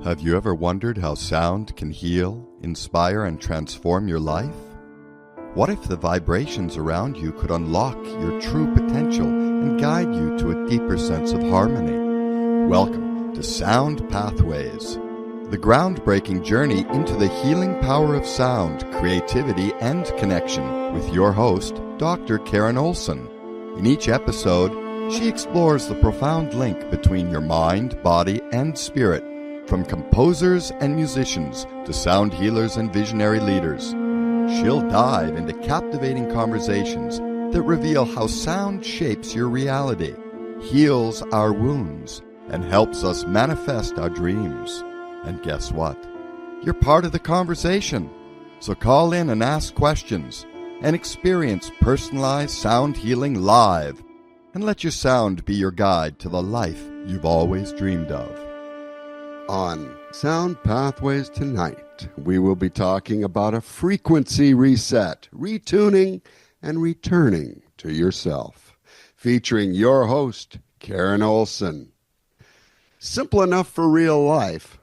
Have you ever wondered how sound can heal, inspire, and transform your life? What if the vibrations around you could unlock your true potential and guide you to a deeper sense of harmony? Welcome to Sound Pathways, the groundbreaking journey into the healing power of sound, creativity, and connection with your host, Dr. Karen Olson. In each episode, she explores the profound link between your mind, body, and spirit, from composers and musicians to sound healers and visionary leaders. She'll dive into captivating conversations that reveal how sound shapes your reality, heals our wounds, and helps us manifest our dreams. And guess what? You're part of the conversation. So call in and ask questions and experience personalized sound healing live. And let your sound be your guide to the life you've always dreamed of. On Sound Pathways tonight, we will be talking about a frequency reset, retuning, and returning to yourself, featuring your host, Karen Olson. Simple enough for real life,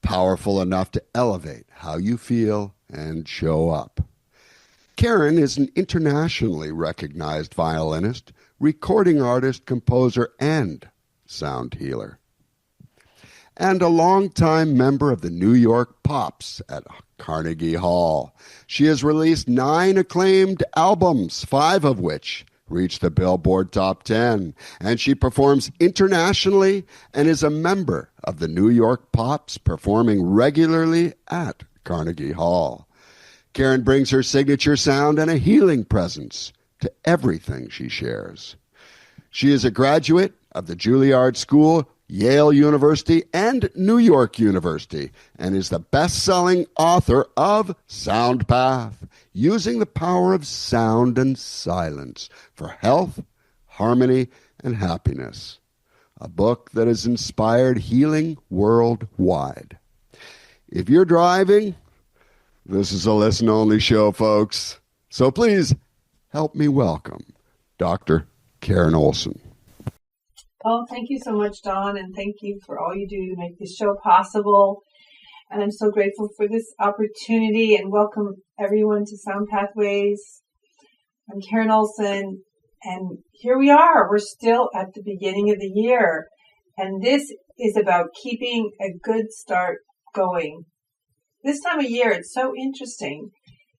powerful enough to elevate how you feel and show up. Karen is an internationally recognized violinist, recording artist, composer, and sound healer, and a longtime member of the New York Pops at Carnegie Hall. She has released 9 acclaimed albums, 5 of which reached the Billboard Top 10, and she performs internationally and is a member of the New York Pops, performing regularly at Carnegie Hall. Karen brings her signature sound and a healing presence to everything she shares. She is a graduate of the Juilliard School, Yale University, and New York University, and is the best-selling author of Sound Path, Using the Power of Sound and Silence for Health, Harmony, and Happiness, a book that has inspired healing worldwide. If you're driving, this is a listen-only show, folks. So please help me welcome Dr. Karen Olson. Oh, thank you so much, Dawn, and thank you for all you do to make this show possible. And I'm so grateful for this opportunity, and welcome everyone to Sound Pathways. I'm Karen Olson, and here we are. We're still at the beginning of the year, and this is about keeping a good start going. This time of year, it's so interesting.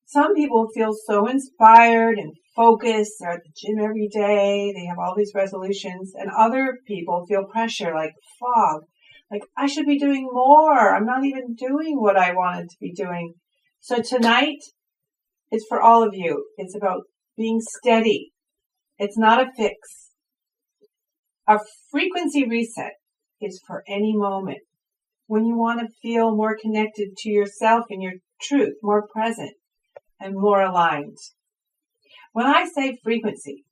Some people feel so inspired and focused. They're at the gym every day. They have all these resolutions. And other people feel pressure, like fog. Like, I should be doing more. I'm not even doing what I wanted to be doing. So tonight, it's for all of you. It's about being steady. It's not a fix. A frequency reset is for any moment. When you want to feel more connected to yourself and your truth, more present and more aligned. When I say frequency,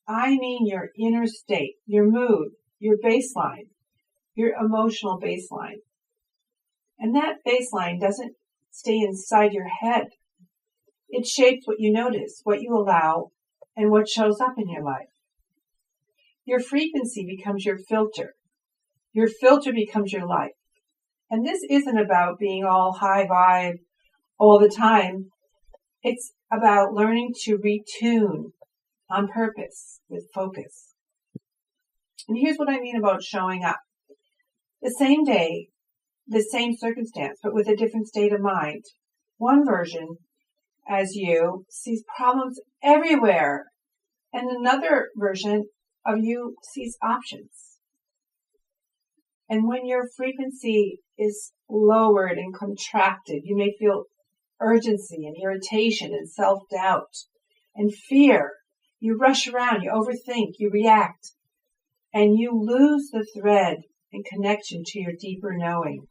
I mean your inner state, your mood, your baseline, your emotional baseline. And that baseline doesn't stay inside your head. It shapes what you notice, what you allow, and what shows up in your life. Your frequency becomes your filter. Your filter becomes your life. And this isn't about being all high vibe all the time. It's about learning to retune on purpose with focus. And here's what I mean about showing up. The same day, the same circumstance, but with a different state of mind. One version, as you, sees problems everywhere, and another version of you sees options. And when your frequency is lowered and contracted, you may feel urgency and irritation and self-doubt and fear. You rush around, you overthink, you react, and you lose the thread and connection to your deeper knowing.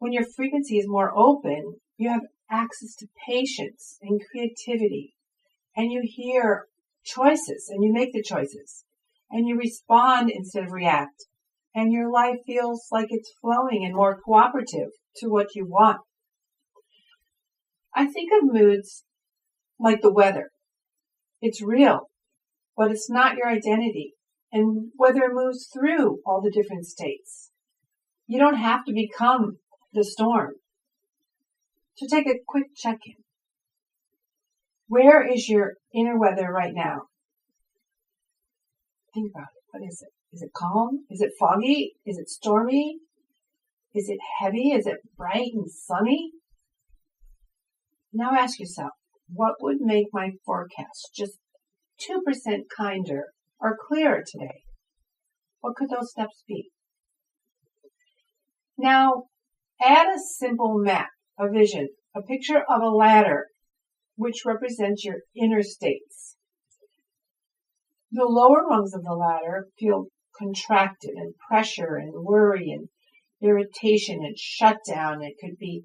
When your frequency is more open, you have access to patience and creativity, and you hear choices and you make the choices, and you respond instead of react, and your life feels like it's flowing and more cooperative to what you want. I think of moods like the weather. It's real, but it's not your identity. And weather moves through all the different states. You don't have to become the storm. So take a quick check-in. Where is your inner weather right now? Think about it. What is it? Is it calm? Is it foggy? Is it stormy? Is it heavy? Is it bright and sunny? Now ask yourself, what would make my forecast just 2% kinder or clearer today? What could those steps be? Now, add a simple map, a vision, a picture of a ladder, which represents your inner states. The lower rungs of the ladder feel contracted and pressure and worry and irritation and shutdown. It could be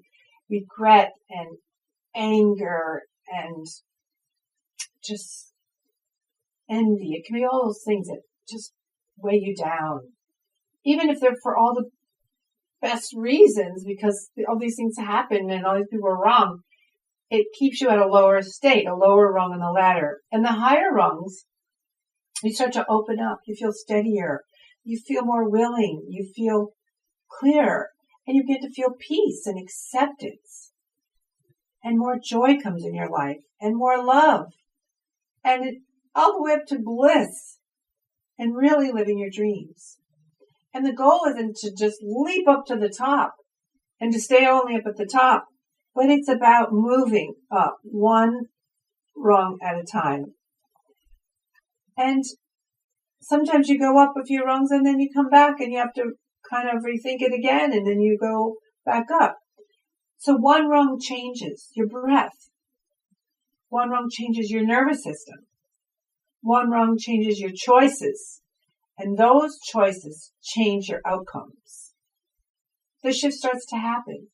regret and anger and just envy. It can be all those things that just weigh you down. Even if they're for all the best reasons, because all these things happen and all these people are wrong, it keeps you at a lower state, a lower rung on the ladder. And the higher rungs, you start to open up. You feel steadier. You feel more willing. You feel clear. And you get to feel peace and acceptance. And more joy comes in your life. And more love. And all the way up to bliss. And really living your dreams. And the goal isn't to just leap up to the top. And to stay only up at the top. But it's about moving up one rung at a time. And sometimes you go up a few rungs and then you come back and you have to kind of rethink it again and then you go back up. So one rung changes your breath. One rung changes your nervous system. One rung changes your choices. And those choices change your outcomes. The shift starts to happen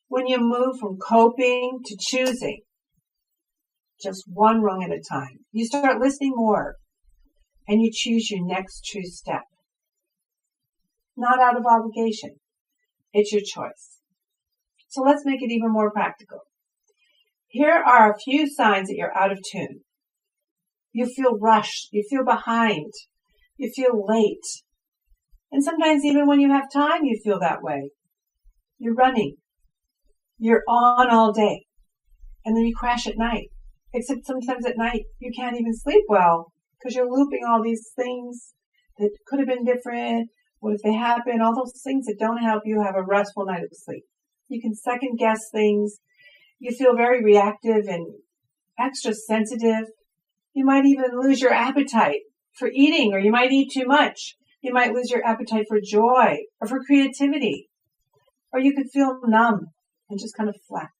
when you move from coping to choosing. Just one rung at a time. You start listening more. And you choose your next true step. Not out of obligation. It's your choice. So let's make it even more practical. Here are a few signs that you're out of tune. You feel rushed. You feel behind. You feel late. And sometimes even when you have time, you feel that way. You're running. You're on all day. And then you crash at night. Except sometimes at night, you can't even sleep well. Because you're looping all these things that could have been different. What if they happen? All those things that don't help you have a restful night of sleep. You can second guess things. You feel very reactive and extra sensitive. You might even lose your appetite for eating, or you might eat too much. You might lose your appetite for joy or for creativity. Or you could feel numb and just kind of flat.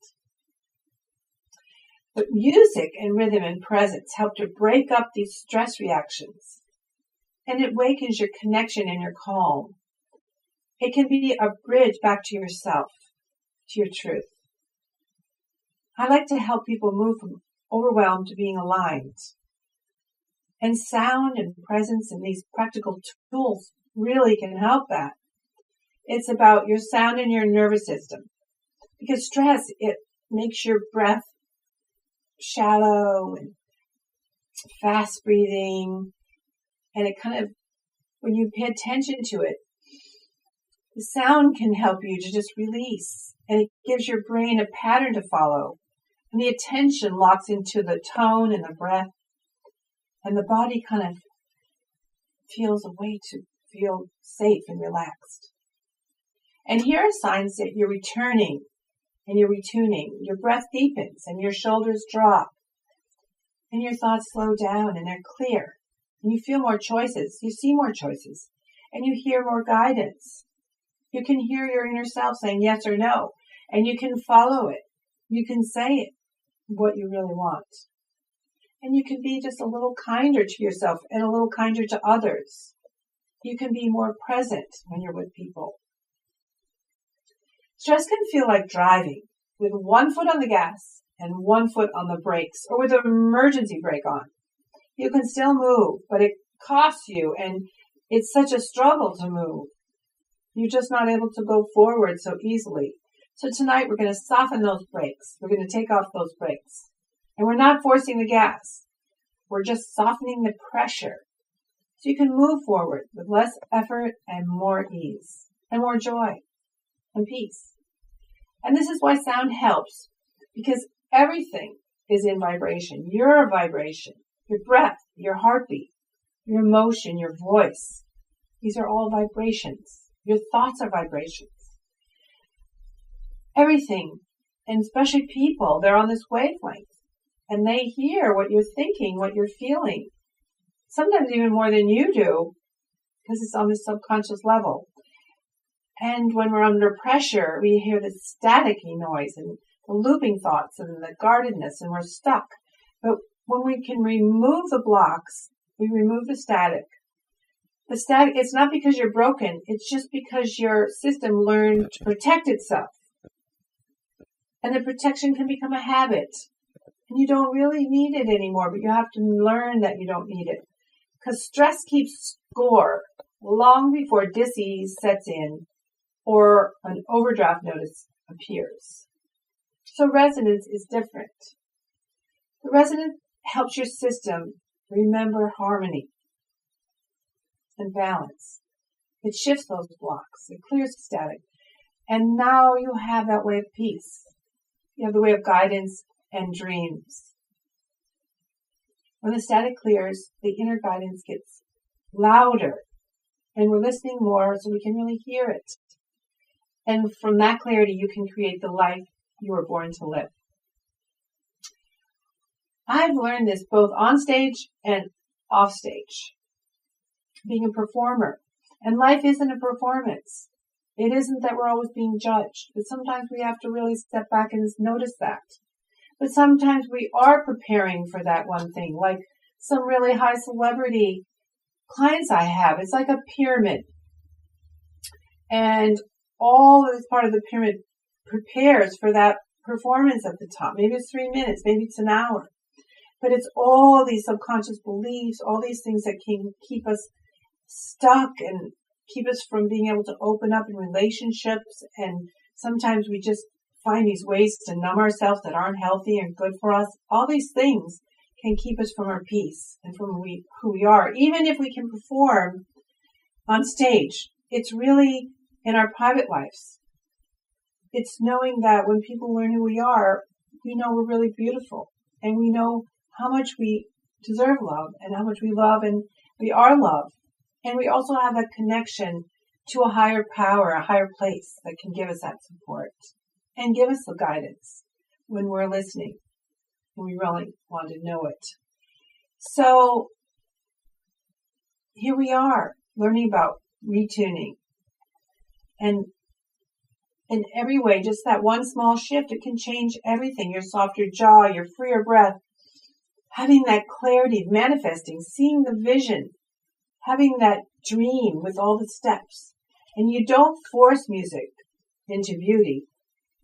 But music and rhythm and presence help to break up these stress reactions. And it wakens your connection and your calm. It can be a bridge back to yourself, to your truth. I like to help people move from overwhelmed to being aligned. And sound and presence and these practical tools really can help that. It's about your sound and your nervous system. Because stress, it makes your breath shallow and fast breathing, and it kind of, when you pay attention to it, the sound can help you to just release, and it gives your brain a pattern to follow, and the attention locks into the tone and the breath, and the body kind of feels a way to feel safe and relaxed. And here are signs that you're returning and you're retuning. Your breath deepens and your shoulders drop. And your thoughts slow down and they're clear. And you feel more choices. You see more choices. And you hear more guidance. You can hear your inner self saying yes or no. And you can follow it. You can say it, what you really want. And you can be just a little kinder to yourself and a little kinder to others. You can be more present when you're with people. Stress can feel like driving with one foot on the gas and one foot on the brakes, or with an emergency brake on. You can still move, but it costs you, and it's such a struggle to move. You're just not able to go forward so easily. So tonight we're going to soften those brakes. We're going to take off those brakes. And we're not forcing the gas. We're just softening the pressure. So you can move forward with less effort and more ease. and more joy and peace. And this is why sound helps, because everything is in vibration. You're a vibration. Your breath, your heartbeat, your emotion, your voice. These are all vibrations. Your thoughts are vibrations. Everything, and especially people, they're on this wavelength. And they hear what you're thinking, what you're feeling. Sometimes even more than you do, because it's on the subconscious level. And when we're under pressure, we hear the staticky noise and the looping thoughts and the guardedness, and we're stuck. But when we can remove the blocks, we remove the static. The static, it's not because you're broken, it's just because your system learned to protect itself. And the protection can become a habit. And you don't really need it anymore, but you have to learn that you don't need it. Because stress keeps score long before dis-ease sets in or an overdraft notice appears. So resonance is different. The resonance helps your system remember harmony and balance. It shifts those blocks. It clears the static. And now you have that way of peace. You have the way of guidance and dreams. When the static clears, the inner guidance gets louder. And we're listening more so we can really hear it. And from that clarity, you can create the life you were born to live. I've learned this both on stage and off stage. Being a performer. And life isn't a performance. It isn't that we're always being judged. But sometimes we have to really step back and notice that. But sometimes we are preparing for that one thing. Like some really high celebrity clients I have. It's like a pyramid. And all of this part of the pyramid prepares for that performance at the top. Maybe it's 3 minutes. Maybe it's an hour. But it's all these subconscious beliefs, all these things that can keep us stuck and keep us from being able to open up in relationships. And sometimes we just find these ways to numb ourselves that aren't healthy and good for us. All these things can keep us from our peace and from who we are. Even if we can perform on stage, it's really in our private lives. It's knowing that when people learn who we are, we know we're really beautiful. And we know how much we deserve love and how much we love and we are loved. And we also have that connection to a higher power, a higher place that can give us that support and give us the guidance when we're listening and we really want to know it. So here we are learning about retuning. And in every way, just that one small shift, it can change everything. Your softer jaw, your freer breath, having that clarity, manifesting, seeing the vision, having that dream with all the steps. And you don't force music into beauty.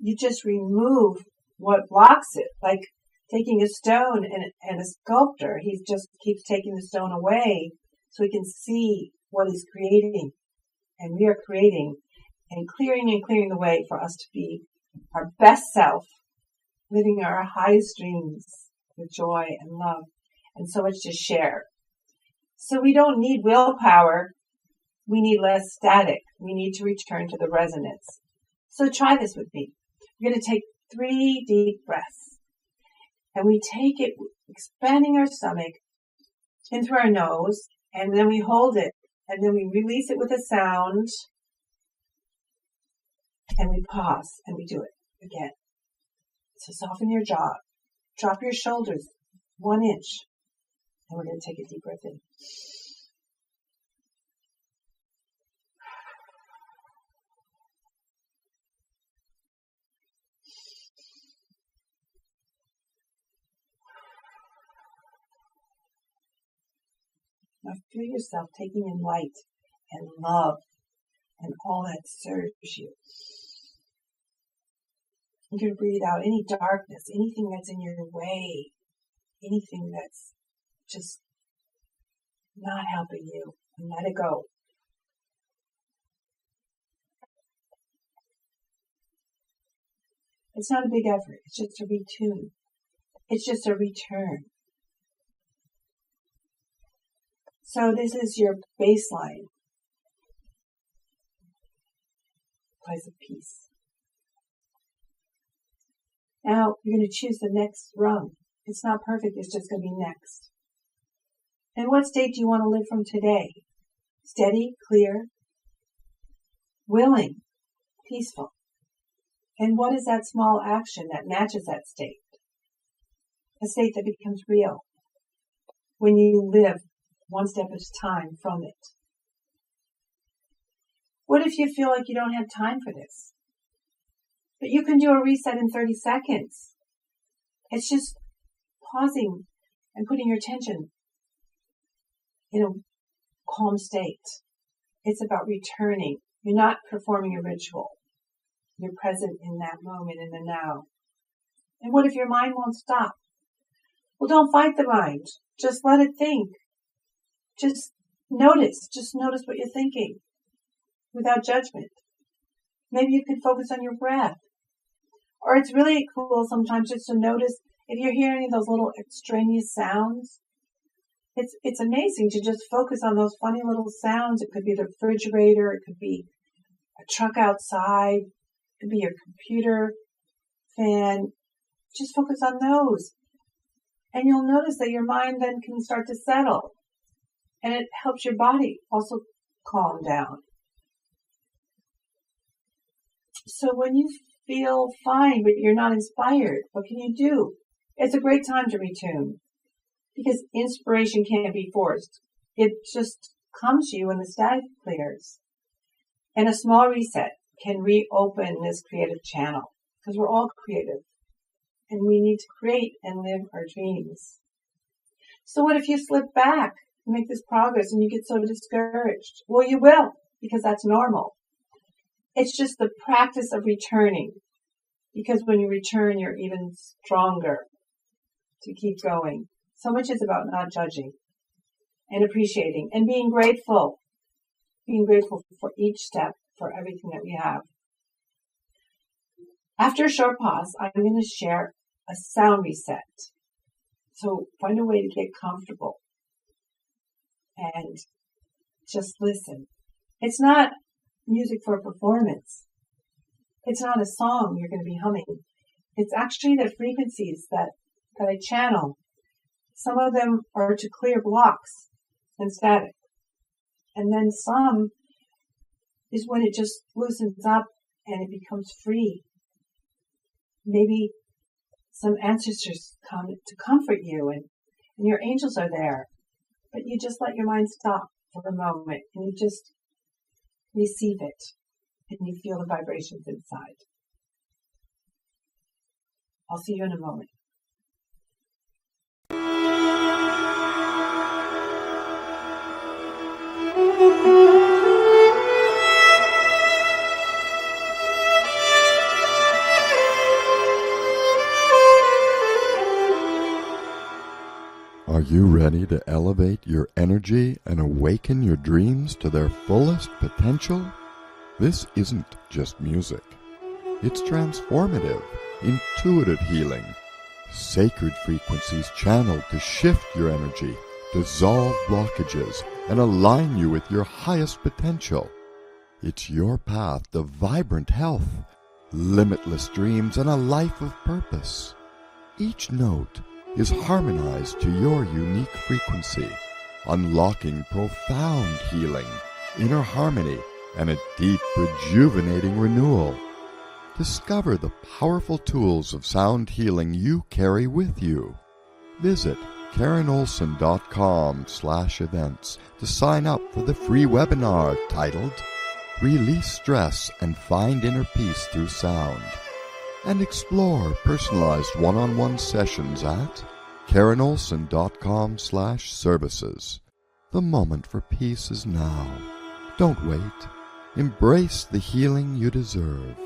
You just remove what blocks it. Like taking a stone and a sculptor, he just keeps taking the stone away so he can see what he's creating. And we are creating and clearing the way for us to be our best self, living our highest dreams with joy and love and so much to share. So we don't need willpower. We need less static. We need to return to the resonance. So try this with me. We're going to take 3 deep breaths. And we take it, expanding our stomach in through our nose, and then we hold it, and then we release it with a sound, and we pause, and we do it again. So soften your jaw. Drop your shoulders 1 inch. And we're going to take a deep breath in. Now feel yourself taking in light and love and all that serves you. You're going to breathe out any darkness, anything that's in your way, anything that's just not helping you, and let it go. It's not a big effort. It's just a retune. It's just a return. So this is your baseline. place of peace. Now you're going to choose the next rung. It's not perfect, it's just going to be next. And what state do you want to live from today? Steady, clear, willing, peaceful. And what is that small action that matches that state? A state that becomes real when you live one step at a time from it. What if you feel like you don't have time for this? But you can do a reset in 30 seconds. It's just pausing and putting your attention in a calm state. It's about returning. You're not performing a ritual. You're present in that moment, in the now. And what if your mind won't stop? Well, don't fight the mind. Just let it think. Just notice what you're thinking without judgment. Maybe you could focus on your breath. Or it's really cool sometimes just to notice if you're hearing those little extraneous sounds. It's amazing to just focus on those funny little sounds. It could be the refrigerator. It could be a truck outside. It could be your computer fan. Just focus on those. And you'll notice that your mind then can start to settle. And it helps your body also calm down. So when you feel fine, but you're not inspired, what can you do? It's a great time to retune. Because inspiration can't be forced. It just comes to you when the static clears. And a small reset can reopen this creative channel. Because we're all creative. And we need to create and live our dreams. So what if you slip back and make this progress and you get so discouraged? Well, you will, because that's normal. It's just the practice of returning. Because when you return, you're even stronger to keep going. So much is about not judging and appreciating and being grateful. Being grateful for each step, for everything that we have. After a short pause, I'm going to share a sound reset. So find a way to get comfortable and just listen. It's not music for a performance. It's not a song you're going to be humming. It's actually the frequencies that I channel. Some of them are to clear blocks and static. And then some is when it just loosens up and it becomes free. Maybe some ancestors come to comfort you and your angels are there. But you just let your mind stop for a moment and you just receive it and you feel the vibrations inside. I'll see you in a moment. Are you ready to elevate your energy and awaken your dreams to their fullest potential? This isn't just music. It's transformative, intuitive healing. Sacred frequencies channeled to shift your energy, dissolve blockages, and align you with your highest potential. It's your path to vibrant health, limitless dreams, and a life of purpose. Each note is harmonized to your unique frequency, unlocking profound healing, inner harmony, and a deep, rejuvenating renewal. Discover the powerful tools of sound healing you carry with you. Visit KarenOlson.com/events to sign up for the free webinar titled Release Stress and Find Inner Peace Through Sound. And explore personalized one-on-one sessions at KarenOlson.com/services. The moment for peace is now. Don't wait. Embrace the healing you deserve.